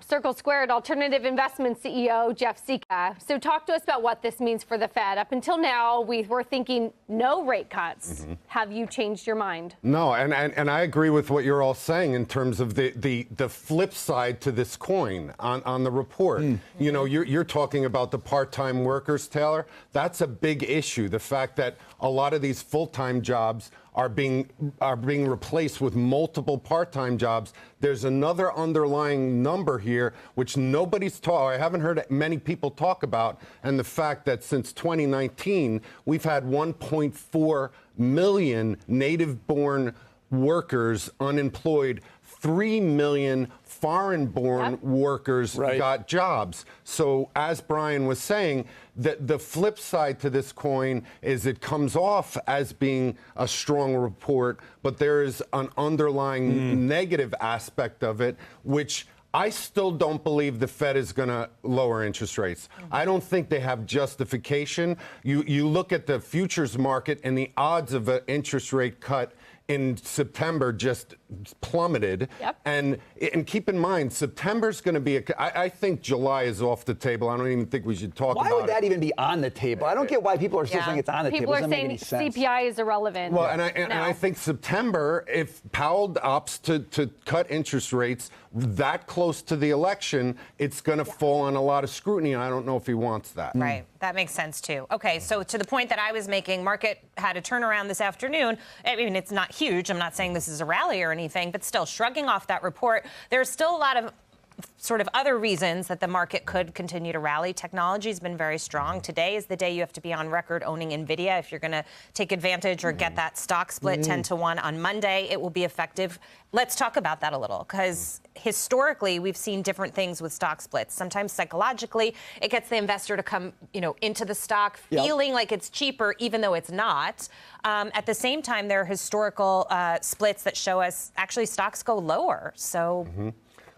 Circle Squared Alternative Investment CEO Jeff Sica. So talk to us about what this means for the Fed. Up until now, we were thinking no rate cuts. Have you changed your mind? No, and I agree with what you're all saying in terms of the flip side to this coin on the report. You know, you're talking about the part-time workers, Taylor. That's a big issue. The fact that a lot of these full-time jobs are being replaced with multiple part-time jobs. There's another underlying number here which nobody's I haven't heard many people talk about, and the fact that since 2019 we've had 1.4 million native-born workers unemployed. 3 million foreign-born workers got jobs. So as Brian was saying, the flip side to this coin is it comes off as being a strong report, but there is an underlying negative aspect of it, which I still don't believe the Fed is going to lower interest rates. I don't think they have justification. You look at the futures market and the odds of an interest rate cut in September just plummeted. And keep in mind, September's going to be I think July is off the table. I don't even think we should talk about it. Why would that even be on the table? I don't get why people are still saying it's on the table. People are saying CPI is irrelevant. Well, and I think September, if Powell opts to cut interest rates that close to the election, it's going to fall on a lot of scrutiny. I don't know if he wants that. Right. That makes sense, too. Okay, so to the point that I was making, market had a turnaround this afternoon. I mean, it's not huge. I'm not saying this is a rally or anything, but still, shrugging off that report, there's still a lot of sort of other reasons that the market could continue to rally. Technology has been very strong. Today is the day you have to be on record owning NVIDIA if you're going to take advantage or get that stock split 10-to-1 on Monday. It will be effective. Let's talk about that a little, because historically we've seen different things with stock splits. Sometimes psychologically, it gets the investor to come, into the stock feeling like it's cheaper, even though it's not. At the same time, there are historical splits that show us actually stocks go lower. So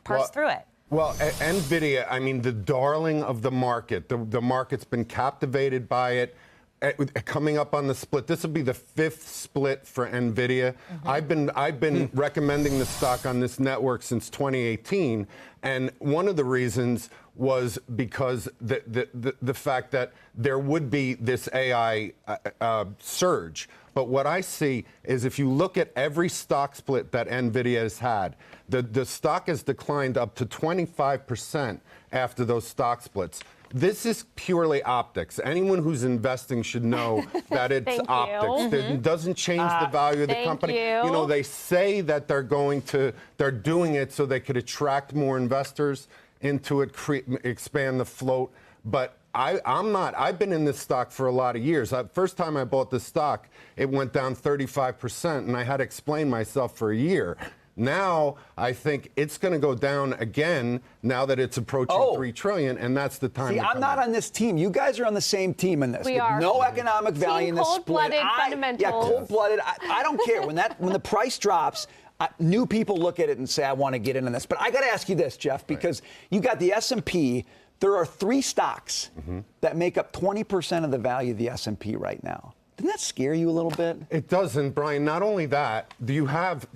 parse through it. Well, NVIDIA, I mean, the darling of the market. The market's been captivated by it. Coming up on the split, this will be the 5th split for NVIDIA. I've been recommending the stock on this network since 2018, and one of the reasons was because the fact that there would be this AI surge. But what I see is if you look at every stock split that NVIDIA has had, the stock has declined up to 25% after those stock splits. This is purely optics. Anyone who's investing should know that it's optics. It doesn't change the value of the company. You know, they say that they're doing it so they could attract more investors into it, expand the float. But I'm not. I've been in this stock for a lot of years. First time I bought this stock, it went down 35%, and I had to explain myself for a year. Now, I think it's going to go down again now that it's approaching $3 trillion, and that's the time. See, I'm not on this team. You guys are on the same team in this. We are. No economic value in this split. Cold-blooded fundamentals. Yeah, cold-blooded. I don't care. When the price drops, new people look at it and say, I want to get in on this. But I got to ask you this, Jeff, because you got the S&P. There are 3 stocks that make up 20% of the value of the S&P right now. Doesn't that scare you a little bit? It doesn't, Brian. Not only that, you have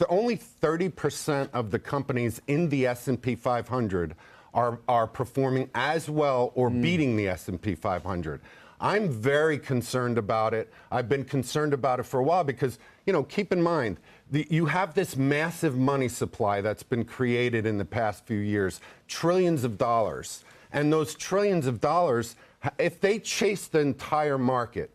only 30% of the companies in the S&P 500 are performing as well or beating the S&P 500. I'm very concerned about it. I've been concerned about it for a while because, keep in mind, you have this massive money supply that's been created in the past few years, trillions of dollars. And those trillions of dollars, if they chase the entire market,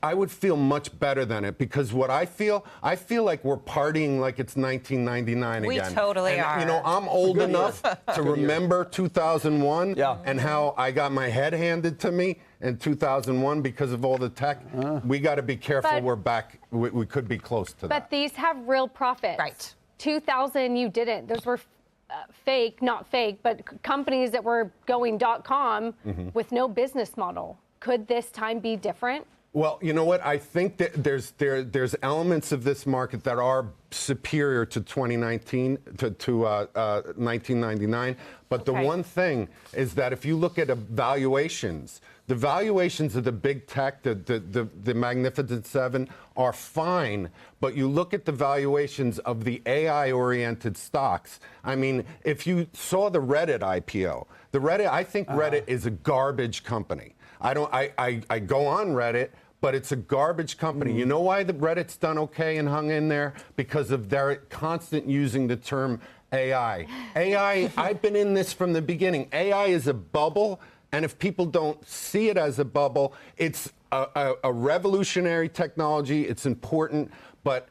I would feel much better than it, because what I feel like we're partying like it's 1999 again. We totally are. I'm old enough to remember 2001 and how I got my head handed to me in 2001 because of all the tech. We got to be careful. We're back. We could be close to that. But these have real profits. Right. 2000, you didn't. Those were fake, not fake, but companies that were going .com with no business model. Could this time be different? Well, you know what? I think that there's elements of this market that are superior to 2019 to 1999. But the one thing is that if you look at valuations, the valuations of the big tech, the Magnificent Seven, are fine. But you look at the valuations of the AI-oriented stocks. I mean, if you saw the Reddit IPO, I think Reddit is a garbage company. I go on Reddit, but it's a garbage company. You know why the Reddit's done okay and hung in there? Because of their constant using the term AI. AI, I've been in this from the beginning. AI is a bubble, and if people don't see it as a bubble, it's a revolutionary technology. It's important, but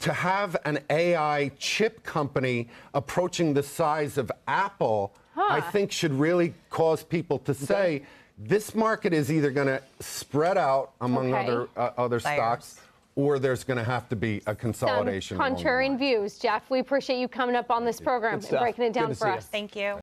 to have an AI chip company approaching the size of Apple, I think should really cause people to say, this market is either going to spread out among other stocks, or there's going to have to be a consolidation. Contrarian views. Jeff, we appreciate you coming up on this program and breaking it down for us. Thank you.